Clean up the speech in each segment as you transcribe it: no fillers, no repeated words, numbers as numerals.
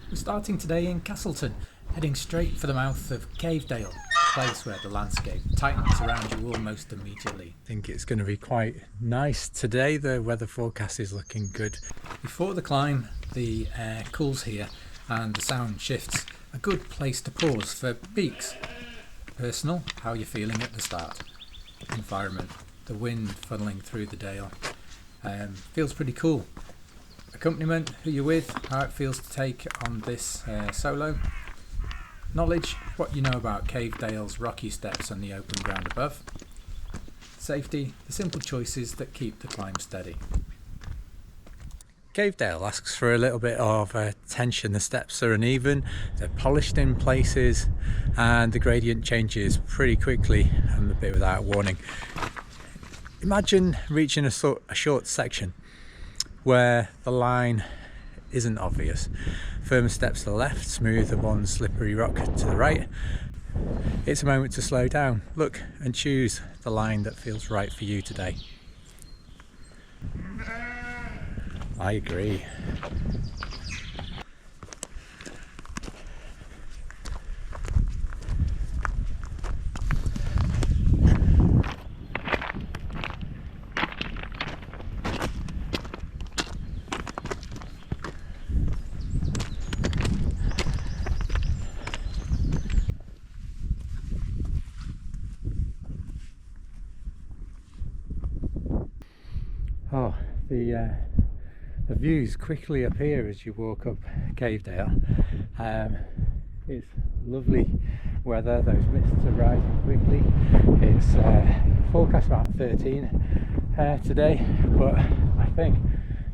We're starting today in Castleton, heading straight for the mouth of Cavedale, a place where the landscape tightens around you almost immediately. I think it's going to be quite nice today. The weather forecast is looking good. Before the climb, the air cools here and the sound shifts. A good place to pause for peaks. Personal, how you're feeling at the start. Environment, the wind funneling through the dale. Feels pretty cool. Accompaniment, who you're with, how it feels to take on this solo. Knowledge, what you know about Cavedale's rocky steps and the open ground above. Safety, the simple choices that keep the climb steady. Cavedale asks for a little bit of attention. The steps are uneven, they're polished in places, and the gradient changes pretty quickly and a bit without warning. Imagine reaching a short section where the line isn't obvious. Firmer steps to the left, smoother ones, slippery rock to the right. It's a moment to slow down, look and choose the line that feels right for you today. I agree. Oh, the views quickly appear as you walk up Cavedale. It's lovely weather, those mists are rising quickly. It's forecast about 13 today, but I think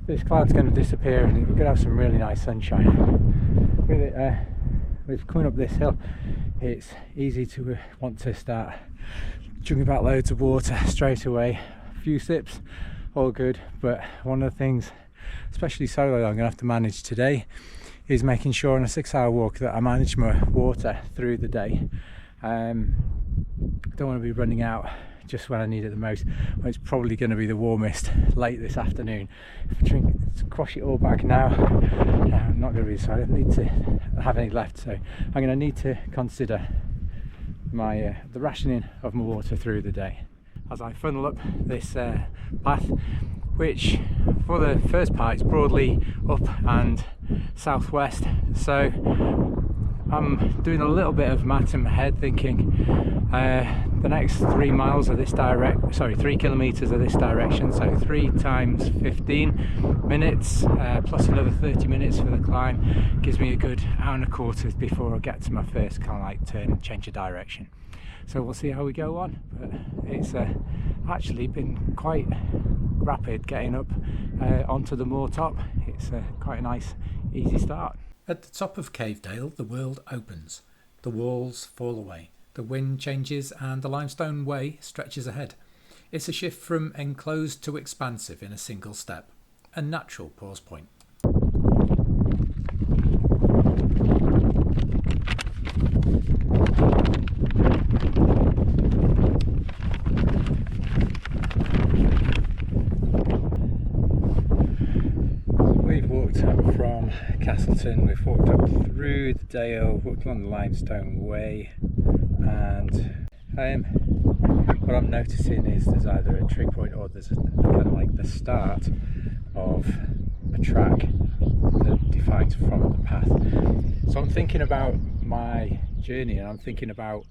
this cloud's going to disappear and we're going to have some really nice sunshine. With coming up this hill, it's easy to want to start chugging about loads of water straight away. A few sips, all good, but one of the things, especially solo, I'm going to have to manage today is making sure on a 6-hour walk that I manage my water through the day. Don't want to be running out just when I need it the most, when it's probably going to be the warmest late this afternoon. If I drink, squash it all back now, I'm not going to be, so I don't need to have any left, so I'm going to need to consider my the rationing of my water through the day as I funnel up this path, which for the first part is broadly up and southwest. So I'm doing a little bit of math in my head, thinking the next 3 miles of this 3 kilometers of this direction, so 3 times 15 minutes plus another 30 minutes for the climb gives me a good hour and a quarter before I get to my first kind of like turn, change of direction. So we'll see how we go on, but it's actually been quite rapid getting up onto the moor top. It's quite a nice, easy start. At the top of Cavedale, the world opens. The walls fall away, the wind changes and the limestone way stretches ahead. It's a shift from enclosed to expansive in a single step, a natural pause point. We've walked up from Castleton, we've walked up through the dale, walked along the Limestone way, and what I'm noticing is there's either a trig point or there's kind of like the start of a track that defines from the path. So I'm thinking about my journey and I'm thinking about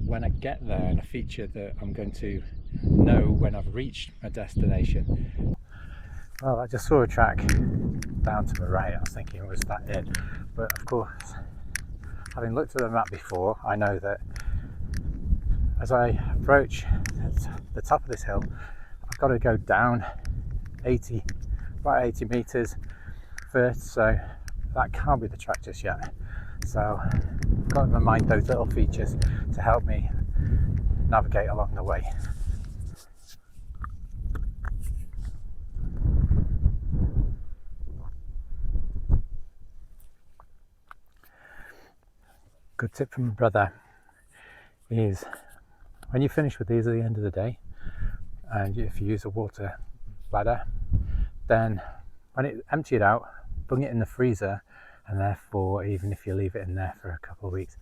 when I get there and a feature that I'm going to know when I've reached my destination. Well, I just saw a track down to my right. I was thinking, was that it? But of course, having looked at the map before, I know that as I approach the top of this hill, I've got to go down about 80 metres first, so that can't be the track just yet. So I've got in my mind those little features to help me navigate along the way. Good tip from my brother is when you finish with these at the end of the day, and if you use a water bladder, then when it empty it out, bung it in the freezer and therefore even if you leave it in there for a couple of weeks,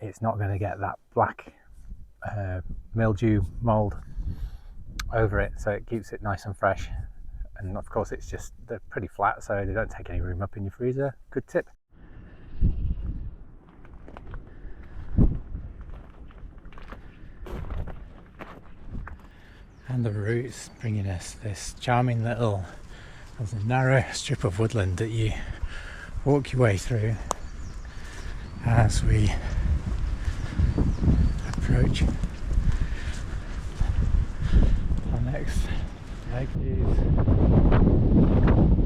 it's not going to get that black mildew mold over it, so it keeps it nice and fresh. And of course they're pretty flat, so they don't take any room up in your freezer. Good tip. And the route's bringing us this charming little, there's a narrow strip of woodland that you walk your way through as we approach our next leg. Is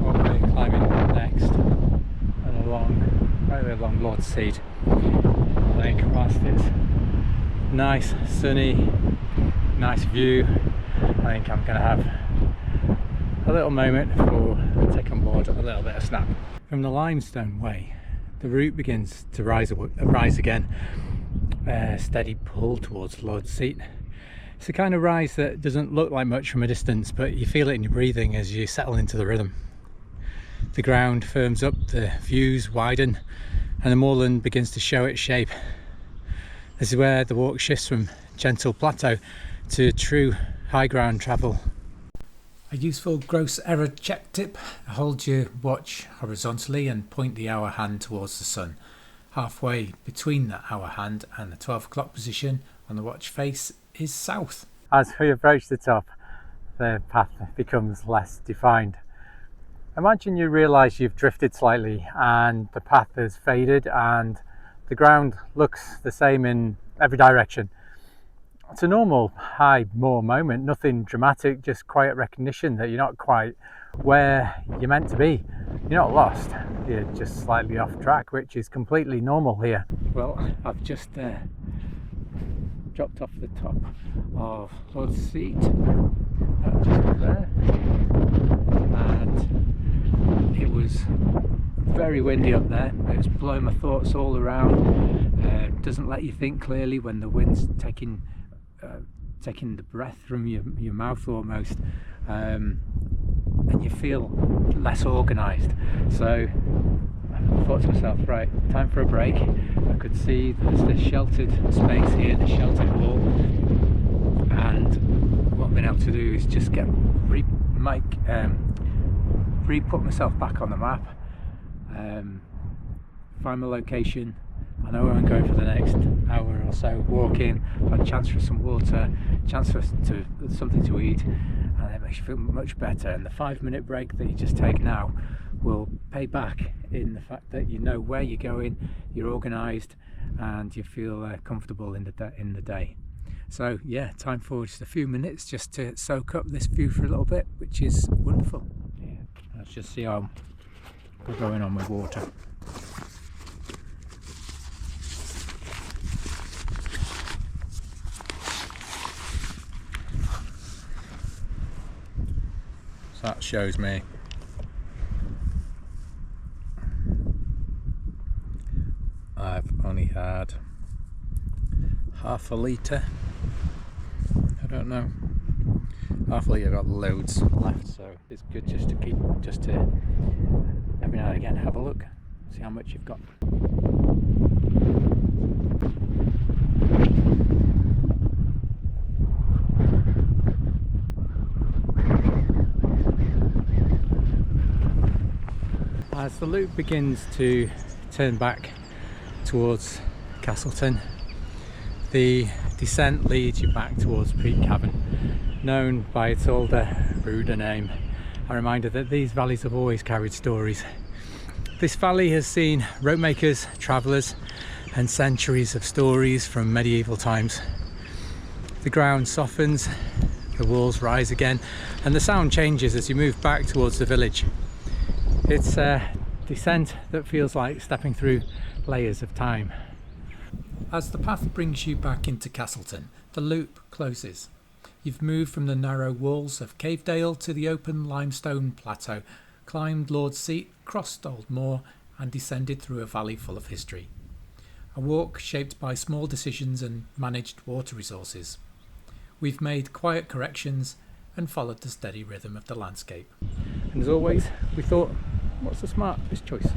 what we're climbing next, and right along Lord's Seat, laying across this nice sunny nice view. I think I'm going to have a little moment for take on board a little bit of snap. From the Limestone way, the route begins to rise again, steady pull towards Lord's Seat. It's the kind of rise that doesn't look like much from a distance, but you feel it in your breathing as you settle into the rhythm. The ground firms up, the views widen, and the moorland begins to show its shape. This is where the walk shifts from gentle plateau to true high ground travel. A useful gross error check tip: hold your watch horizontally and point the hour hand towards the sun. Halfway between the hour hand and the 12 o'clock position on the watch face is south. As we approach the top, the path becomes less defined. Imagine you realise you've drifted slightly and the path has faded and the ground looks the same in every direction. It's a normal high moor moment, nothing dramatic, just quiet recognition that you're not quite where you're meant to be. You're not lost, you're just slightly off track, which is completely normal here. Well, I've just dropped off the top of Lord's Seat, just up there, and it was very windy up there. It was blowing my thoughts all around. Doesn't let you think clearly when the wind's taking the breath from your mouth almost, and you feel less organised. So I thought to myself, right, time for a break. I could see there's this sheltered space here, this sheltered wall, and what I've been able to do is just re-put myself back on the map, find my location. I know where I'm going for the next hour or so walking. I've had a chance for some water, chance for something to eat, and it makes you feel much better. And the 5-minute break that you just take now will pay back in the fact that you know where you're going, you're organised, and you feel comfortable in the day. So yeah, time for just a few minutes just to soak up this view for a little bit, which is wonderful. Yeah. Let's just see how we're going on with water. That shows me I've only had half a litre. I don't know, half a litre. I've got loads left, so it's good just to every now and again have a look, see how much you've got. As the loop begins to turn back towards Castleton, the descent leads you back towards Peak Cavern, known by its older, ruder name, a reminder that these valleys have always carried stories. This valley has seen rope makers, travellers, and centuries of stories from medieval times. The ground softens, the walls rise again, and the sound changes as you move back towards the village. It's a descent that feels like stepping through layers of time. As the path brings you back into Castleton, the loop closes. You've moved from the narrow walls of Cavedale to the open limestone plateau, climbed Lord's Seat, crossed Old Moor, and descended through a valley full of history. A walk shaped by small decisions and managed water resources. We've made quiet corrections and followed the steady rhythm of the landscape. And as always, we thought, what's the smartest choice?